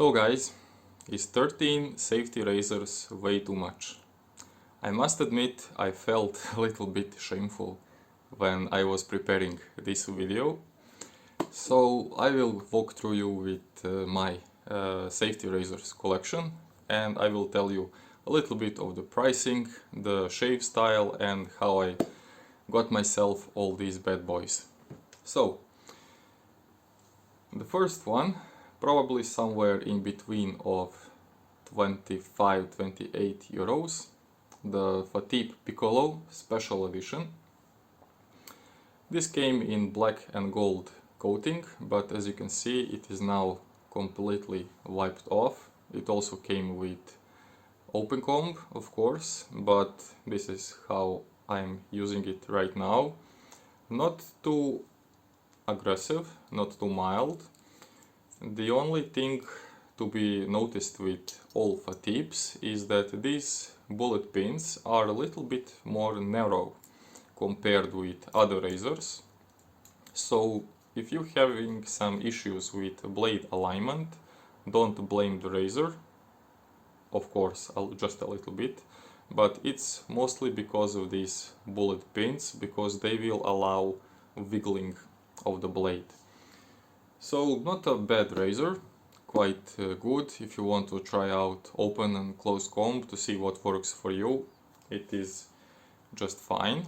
So guys, is 13 safety razors way too much? I must admit I felt a little bit shameful when I was preparing this video. So I will walk through you with my safety razors collection, and I will tell you a little bit of the pricing, the shave style, and how I got myself all these bad boys. So the first one, probably somewhere in between of 25-28 euros, the Fatip Piccolo Special Edition. This came in black and gold coating, but as you can see it is now completely wiped off. It also came with open comb, of course, but this is how I'm using it right now. Not too aggressive, not too mild. The only thing to be noticed with all Fatips is that these bullet pins are a little bit more narrow compared with other razors. So if you're having some issues with blade alignment, don't blame the razor. Of course, just a little bit, but it's mostly because of these bullet pins, because they will allow wiggling of the blade. So not a bad razor, quite good if you want to try out open and close comb to see what works for you. It is just fine.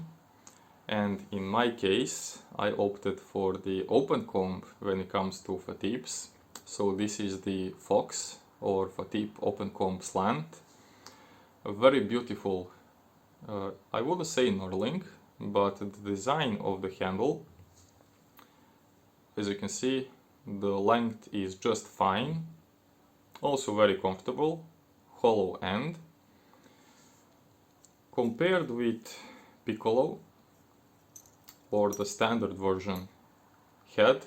And in my case, I opted for the open comb when it comes to Fatips. So this is the Fox or Fatip Open Comb Slant. A very beautiful, I wouldn't say knurling, but the design of the handle, as you can see, the length is just fine, also very comfortable, hollow end. Compared with Piccolo or the standard version head,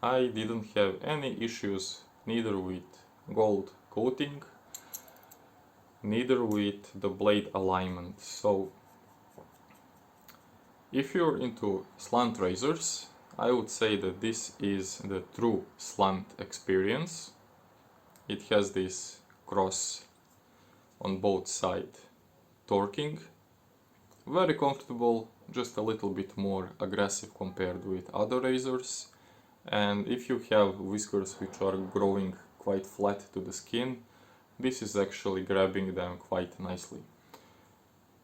I didn't have any issues neither with gold coating, neither with the blade alignment. So if you're into slant razors, I would say that this is the true slant experience. It has this cross on both sides torquing. Very comfortable, just a little bit more aggressive compared with other razors. And if you have whiskers which are growing quite flat to the skin, this is actually grabbing them quite nicely.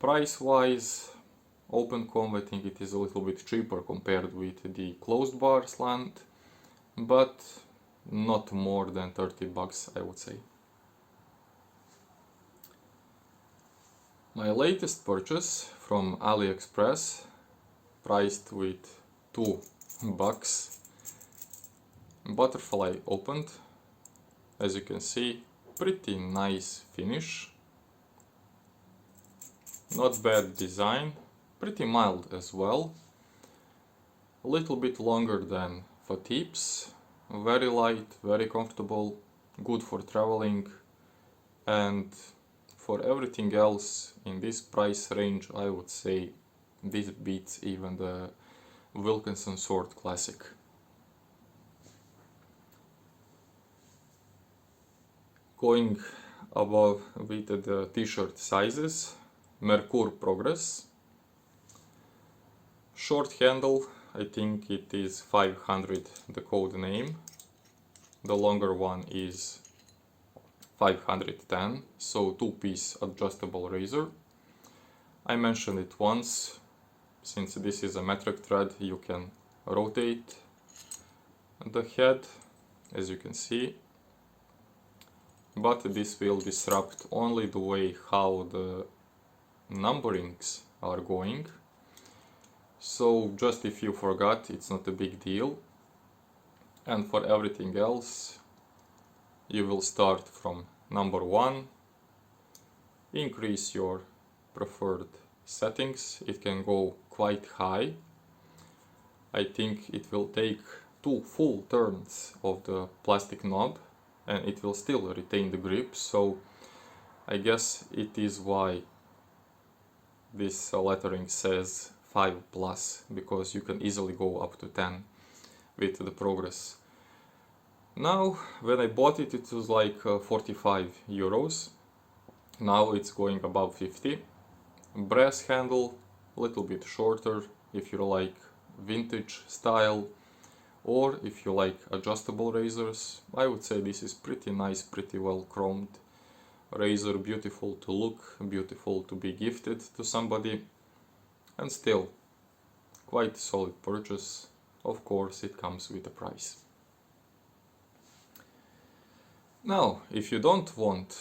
Price wise, open comb, I think it is a little bit cheaper compared with the closed bar slant, but not more than 30 bucks, I would say. My latest purchase from AliExpress, priced with $2. Butterfly opened. As you can see, pretty nice finish. Not bad design. Pretty mild as well, a little bit longer than Fatips, very light, very comfortable, good for traveling, and for everything else in this price range I would say this beats even the Wilkinson Sword Classic. Going above with the t-shirt sizes, Mercure Progress. Short handle, I think it is 500 the code name. The longer one is 510, so two-piece adjustable razor. I mentioned it once, since this is a metric thread you can rotate the head, as you can see, but this will disrupt only the way how the numberings are going. So just if you forgot, it's not a big deal. And for everything else, you will start from number 1, increase your preferred settings. It can go quite high. I think it will take 2 full turns of the plastic knob and it will still retain the grip. So I guess it is why this lettering says 5+, because you can easily go up to 10 with the progress. Now, when I bought it, it was like 45 euros. Now it's going above 50. Brass handle, a little bit shorter if you like vintage style, or if you like adjustable razors. I would say this is pretty nice, pretty well chromed razor, beautiful to look, beautiful to be gifted to somebody, and still quite solid purchase. Of course, it comes with a price. Now, if you don't want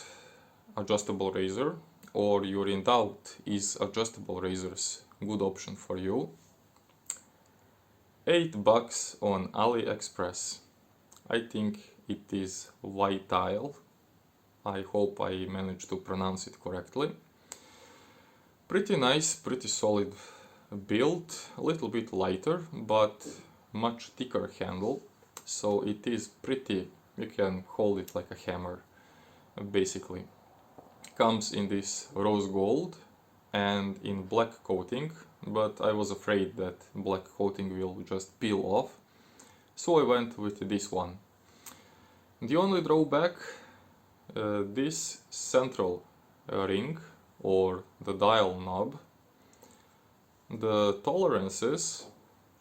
adjustable razor, or you're in doubt is adjustable razors good option for you, $8 on AliExpress. I think it is vital. I hope I managed to pronounce it correctly. Pretty nice, pretty solid build, a little bit lighter, but much thicker handle. So it is pretty, you can hold it like a hammer, basically. Comes in this rose gold and in black coating, but I was afraid that black coating will just peel off, so I went with this one. The only drawback, this central ring or the dial knob, the tolerances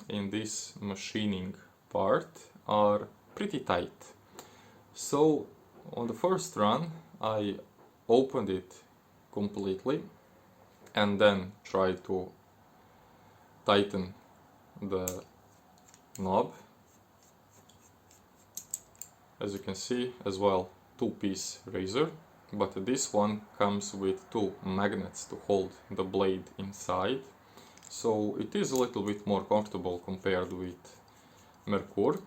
in this machining part are pretty tight. So on the first run I opened it completely and then tried to tighten the knob. As you can see, as well, two-piece razor, but this one comes with two magnets to hold the blade inside, so it is a little bit more comfortable compared with Merkur.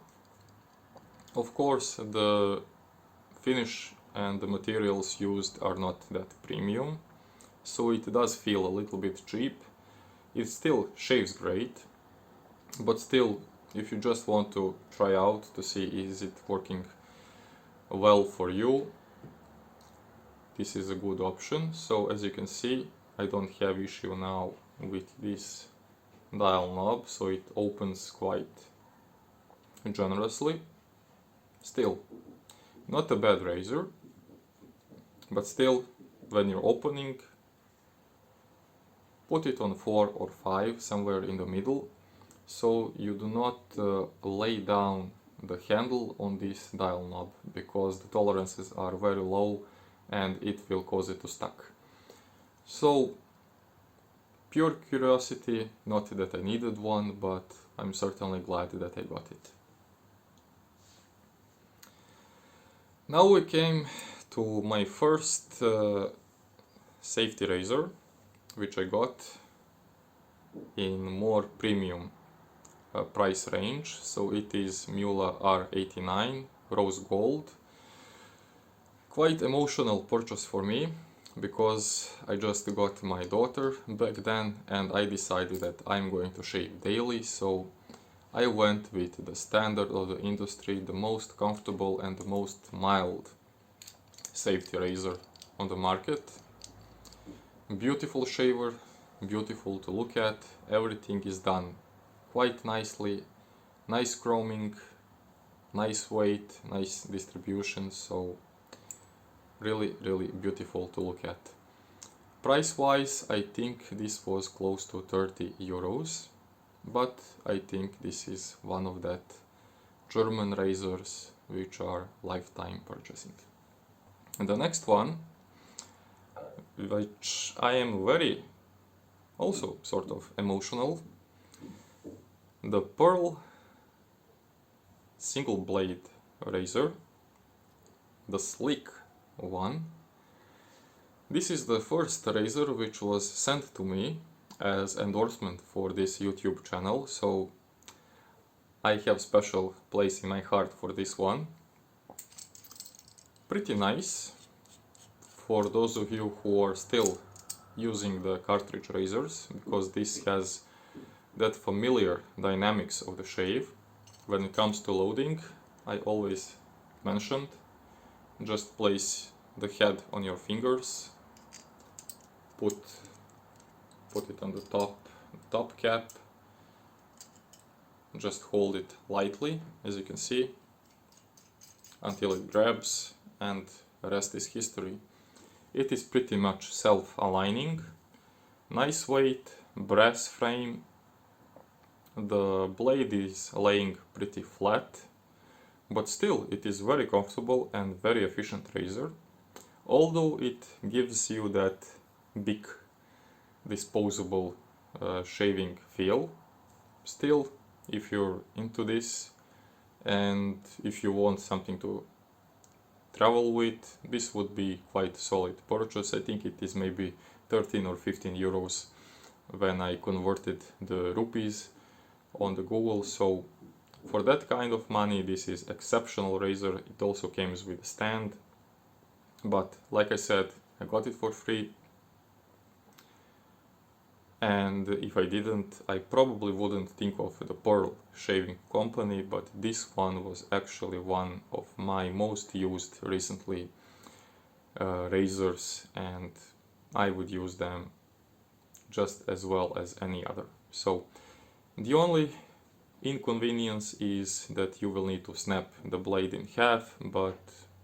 Of course, the finish and the materials used are not that premium, so it does feel a little bit cheap. It still shaves great, but still, if you just want to try out to see is it working well for you, this is a good option. So as you can see, I don't have issue now with this dial knob, so it opens quite generously. Still, not a bad razor, but still, when you're opening, put it on 4 or 5, somewhere in the middle, so you do not lay down the handle on this dial knob, because the tolerances are very low and it will cause it to stuck. So, pure curiosity, not that I needed one, but I'm certainly glad that I got it. Now we came to my first safety razor, which I got in more premium price range. So it is Mühle R89 rose gold. Quite emotional purchase for me, because I just got my daughter back then and I decided that I'm going to shave daily, so I went with the standard of the industry, the most comfortable and the most mild safety razor on the market. Beautiful shaver, beautiful to look at, everything is done quite nicely, nice chroming, nice weight, nice distribution, so really beautiful to look at. Price wise, I think this was close to 30 euros, but I think this is one of that German razors which are lifetime purchasing. And the next one, which I am very also sort of emotional, the Pearl single blade razor, the slick one. This is the first razor which was sent to me as endorsement for this YouTube channel, so I have special place in my heart for this one. Pretty nice for those of you who are still using the cartridge razors, because this has that familiar dynamics of the shave. When it comes to loading, I always mentioned, just place the head on your fingers, put it on the top cap, just hold it lightly, as you can see, until it grabs, and the rest is history. It is pretty much self-aligning, nice weight, brass frame, the blade is laying pretty flat, but still it is very comfortable and very efficient razor, although it gives you that big disposable shaving feel. Still, if you're into this and if you want something to travel with, this would be quite solid purchase. I think it is maybe 13 or 15 euros when I converted the rupees on the Google, so for that kind of money this is exceptional razor. It also comes with a stand, but like I said, I got it for free, and if I didn't, I probably wouldn't think of the Pearl shaving company, but this one was actually one of my most used recently razors, and I would use them just as well as any other. So the only inconvenience is that you will need to snap the blade in half, but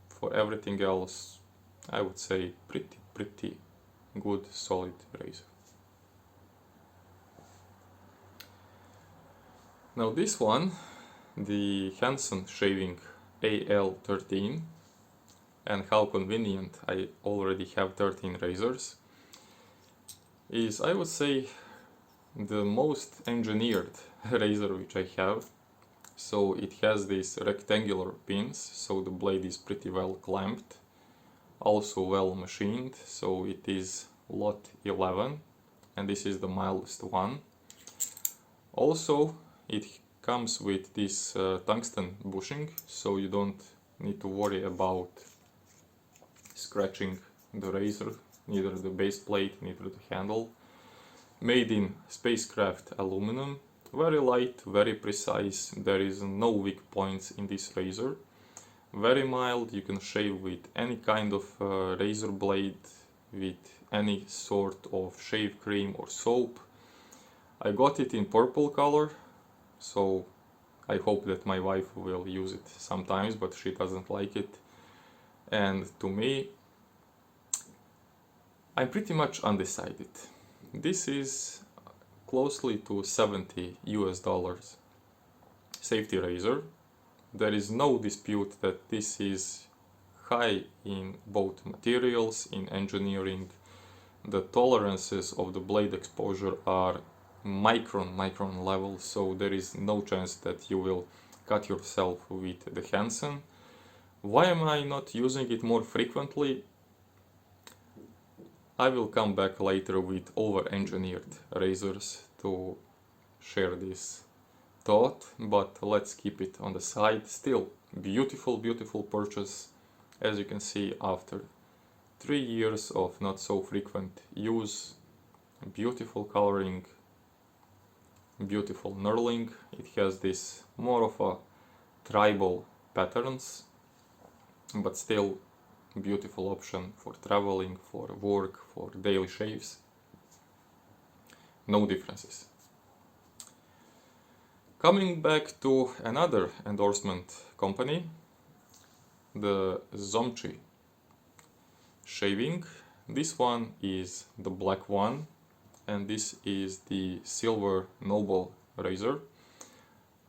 for everything else I would say pretty good solid razor. Now this one, the Hansen shaving AL13, and how convenient, I already have 13 razors, is, I would say, the most engineered razor which I have. So it has these rectangular pins, so the blade is pretty well clamped, also well machined, so it is lot 11 and this is the mildest one. Also it comes with this tungsten bushing, so you don't need to worry about scratching the razor, neither the base plate, neither the handle. Made in spacecraft aluminum, very light, very precise, there is no weak points in this razor. Very mild, you can shave with any kind of razor blade, with any sort of shave cream or soap. I got it in purple color, so I hope that my wife will use it sometimes, but she doesn't like it. And to me, I'm pretty much undecided. This is closely to 70 US dollars safety razor. There is no dispute that this is high in both materials, in engineering. The tolerances of the blade exposure are micron level, so there is no chance that you will cut yourself with the Hansen. Why am I not using it more frequently? I will come back later with over-engineered razors to share this thought, but let's keep it on the side. Still, beautiful purchase. As you can see, after 3 years of not so frequent use, beautiful coloring, beautiful knurling. It has this more of a tribal patterns, but still beautiful option for traveling, for work, for daily shaves. No differences. Coming back to another endorsement company, the Zomchi shaving. This one is the black one, and this is the silver noble razor.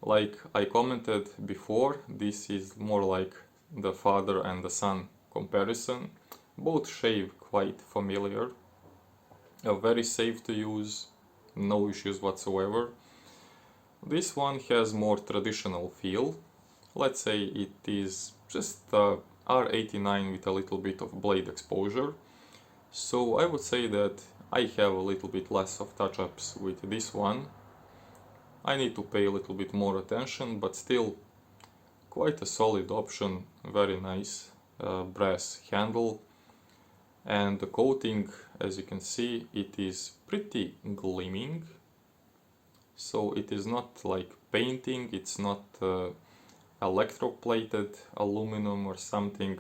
Like I commented before, this is more like the father and the son comparison. Both shave quite familiar, very safe to use, no issues whatsoever. This one has more traditional feel. Let's say it is just a R89 with a little bit of blade exposure. So I would say that I have a little bit less of touch-ups with this one. I need to pay a little bit more attention, but still quite a solid option, very nice brass handle. And the coating, as you can see, it is pretty gleaming. So it is not like painting, it's not electroplated aluminum or something,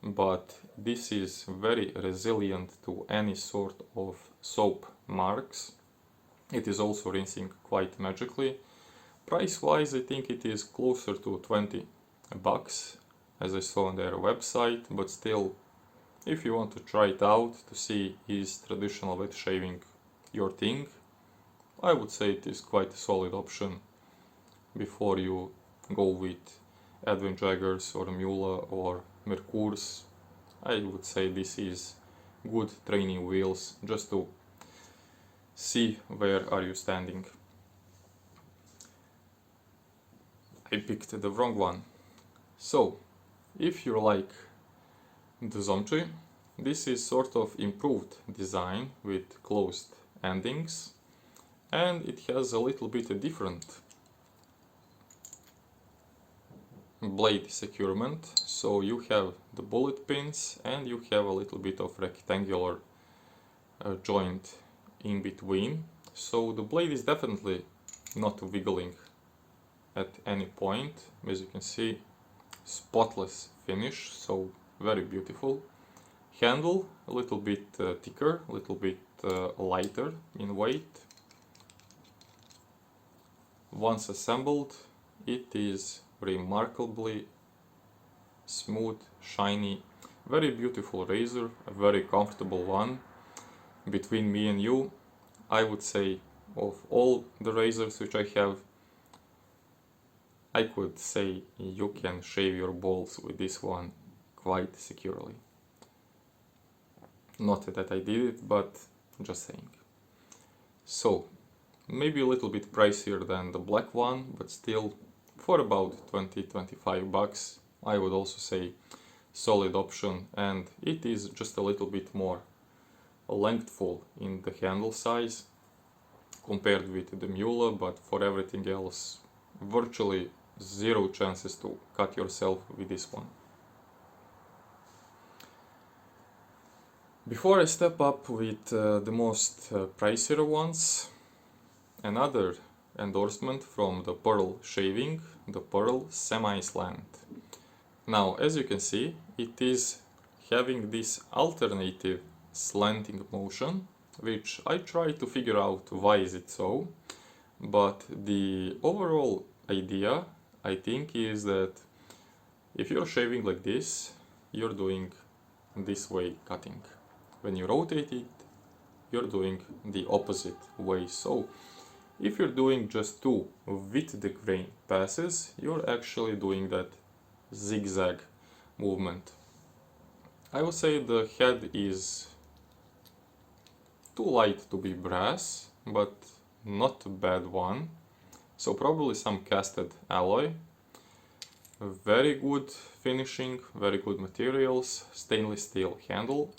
but this is very resilient to any sort of soap marks. It is also rinsing quite magically. Price wise, I think it is closer to 20 bucks. as I saw on their website, but still, if you want to try it out to see is traditional wet shaving your thing, I would say it is quite a solid option before you go with Advenjaggers or Mühle or Mercurs. I would say this is good training wheels just to see where are you standing. I picked the wrong one. So, if you like the Zomchi, this is sort of improved design with closed endings, and it has a little bit different blade securement. So you have the bullet pins and you have a little bit of rectangular joint in between. So the blade is definitely not wiggling at any point. As you can see, spotless finish, so very beautiful. Handle a little bit thicker, a little bit lighter in weight. Once assembled, it is remarkably smooth, shiny, very beautiful razor, a very comfortable one. Between me and you, I would say of all the razors which I have, I could say you can shave your balls with this one quite securely. Not that I did it, but just saying. So, maybe a little bit pricier than the black one, but still for about 20-25 bucks, I would also say solid option, and it is just a little bit more lengthful in the handle size compared with the Mühle, but for everything else, virtually zero chances to cut yourself with this one. Before I step up with the most pricier ones, another endorsement from the Pearl Shaving, the Pearl Semi-Slant. Now, as you can see, it is having this alternative slanting motion, which I try to figure out why is it so, but the overall idea, I think, is that if you're shaving like this, you're doing this way cutting. When you rotate it, you're doing the opposite way. So if you're doing just two with the grain passes, you're actually doing that zigzag movement. I would say the head is too light to be brass, but not a bad one. So probably some casted alloy. Very good finishing, very good materials, stainless steel handle.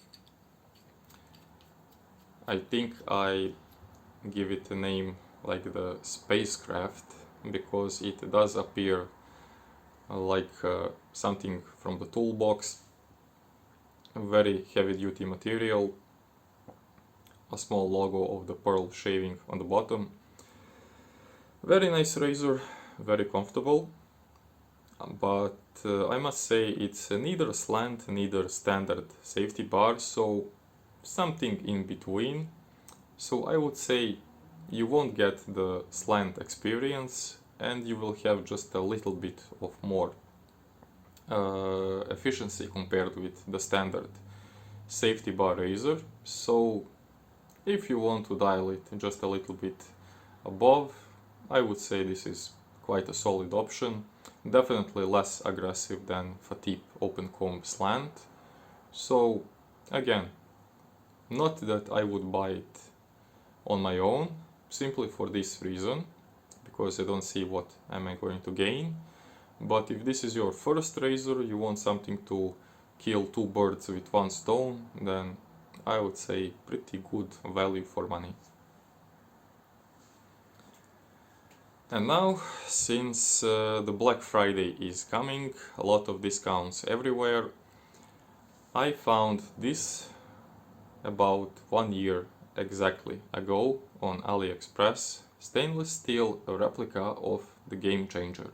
I think I give it a name like the spacecraft, because it does appear like something from the toolbox. A very heavy duty material, a small logo of the Pearl Shaving on the bottom. Very nice razor, very comfortable, but I must say it's neither slant, neither standard safety bar, so something in between. So I would say you won't get the slant experience, and you will have just a little bit of more efficiency compared with the standard safety bar razor. So if you want to dial it just a little bit above, I would say this is quite a solid option. Definitely less aggressive than Fatip open comb slant. So again, not that I would buy it on my own, simply for this reason, because I don't see what am I going to gain. But if this is your first razor, you want something to kill two birds with one stone, then I would say pretty good value for money. And now, since the Black Friday is coming, a lot of discounts everywhere, I found this about 1 year exactly ago on AliExpress, stainless steel replica of the Game Changer.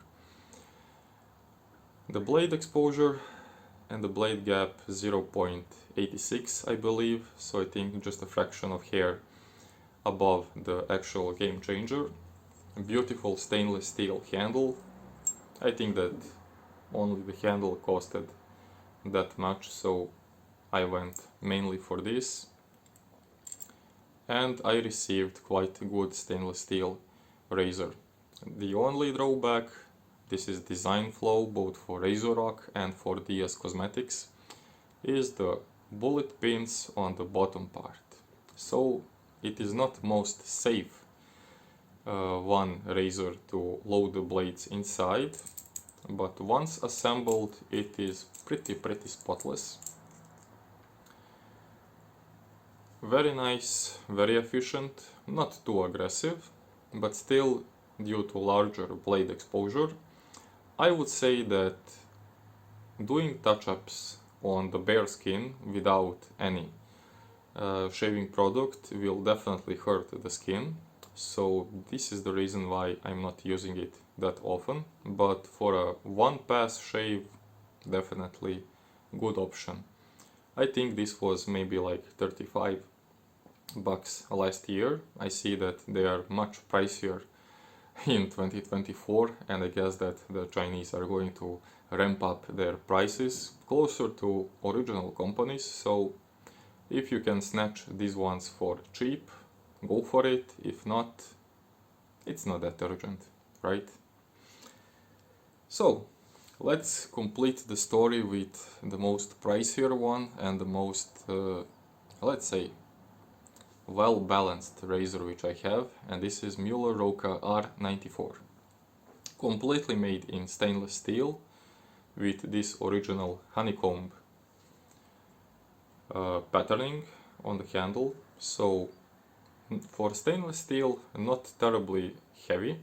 The blade exposure and the blade gap 0.86, I believe, so I think just a fraction of hair above the actual Game Changer. Beautiful stainless steel handle. I think that only the handle costed that much, so I went mainly for this. And I received quite a good stainless steel razor. The only drawback, this is design flaw both for RazorRock and for DS Cosmetics, is the bullet pins on the bottom part. So it is not most safe one razor to load the blades inside, but once assembled it is pretty spotless. Very nice, very efficient, not too aggressive, but still, due to larger blade exposure, I would say that doing touch-ups on the bare skin without any shaving product will definitely hurt the skin. So this is the reason why I'm not using it that often, but for a one-pass shave, definitely good option. I think this was maybe like $35 last year. I see that they are much pricier in 2024, and I guess that the Chinese are going to ramp up their prices closer to original companies. So if you can snatch these ones for cheap, go for it. If not, it's not that urgent, right? So let's complete the story with the most pricier one and the most, let's say, well-balanced razor which I have, and this is Mühle R94. Completely made in stainless steel with this original honeycomb patterning on the handle. So for stainless steel, not terribly heavy,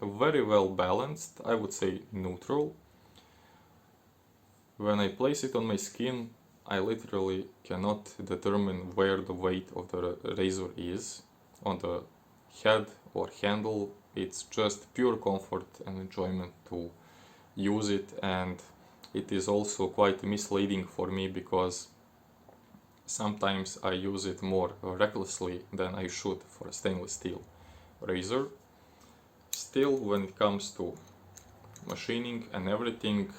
very well balanced, I would say neutral. When I place it on my skin, I literally cannot determine where the weight of the razor is. On the head or handle, it's just pure comfort and enjoyment to use it, and it is also quite misleading for me because sometimes I use it more recklessly than I should for a stainless steel razor. Still, when it comes to machining and everything,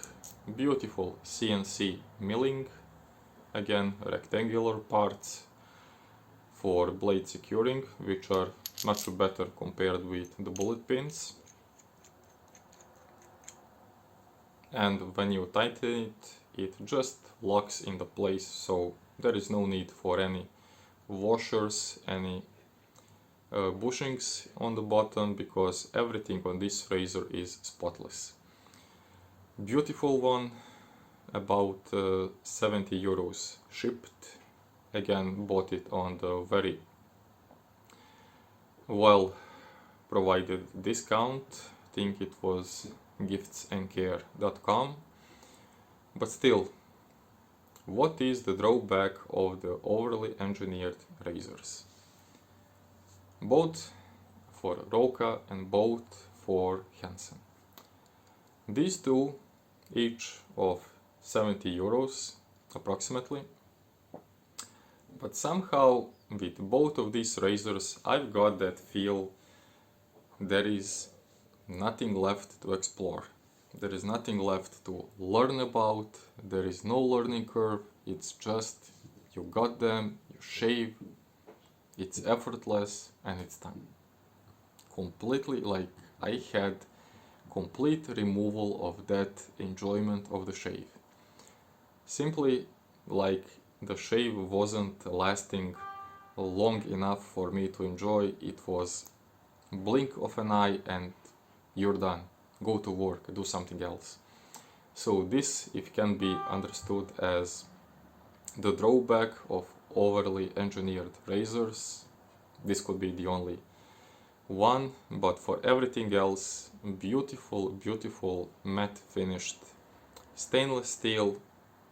beautiful CNC milling. Again, rectangular parts for blade securing, which are much better compared with the bullet pins. And when you tighten it, it just locks into place, so there is no need for any washers, any bushings on the bottom, because everything on this razor is spotless. Beautiful one, about 70 euros shipped. Again, bought it on the very well provided discount. I think it was giftsandcare.com. But still, what is the drawback of the overly engineered razors? Both for Roka and both for Hansen. These two, each of 70 euros approximately. But somehow with both of these razors I've got that feel there is nothing left to explore. There is nothing left to learn about, there is no learning curve, it's just you got them, you shave, it's effortless and it's done. Completely, like, I had complete removal of that enjoyment of the shave. Simply like the shave wasn't lasting long enough for me to enjoy. It was blink of an eye and you're done. Go to work, do something else. So this, if can be understood as the drawback of overly engineered razors, this could be the only one, but for everything else, beautiful matte finished stainless steel,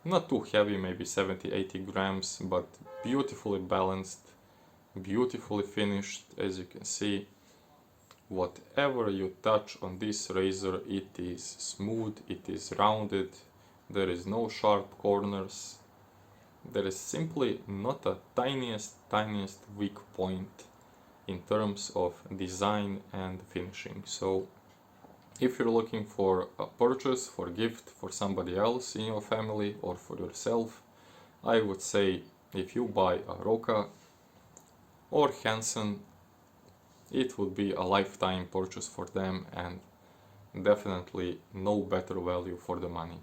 not too heavy, maybe 70-80 grams, but beautifully balanced, beautifully finished. As you can see, whatever you touch on this razor, it is smooth, it is rounded, there is no sharp corners, there is simply not a tiniest weak point in terms of design and finishing. So If you're looking for a purchase, for gift for somebody else in your family or for yourself, I would say if you buy a Roka or Hansen, it would be a lifetime purchase for them and definitely no better value for the money.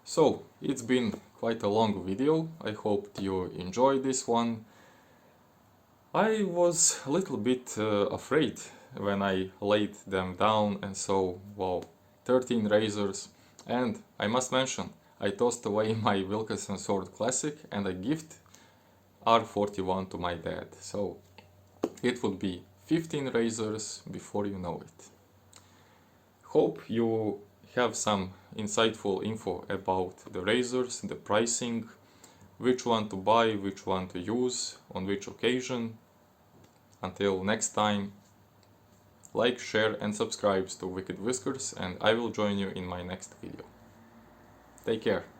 So it's been quite a long video. I hope you enjoyed this one. I was a little bit afraid when I laid them down and saw, wow, 13 razors, and I must mention, I tossed away my Wilkinson Sword Classic and I gift R41 to my dad, so it would be 15 razors before you know it. Hope you have some insightful info about the razors, the pricing, which one to buy, which one to use, on which occasion. Until next time, like, share and subscribe to Wicked-Whiskers, and I will join you in my next video. Take care.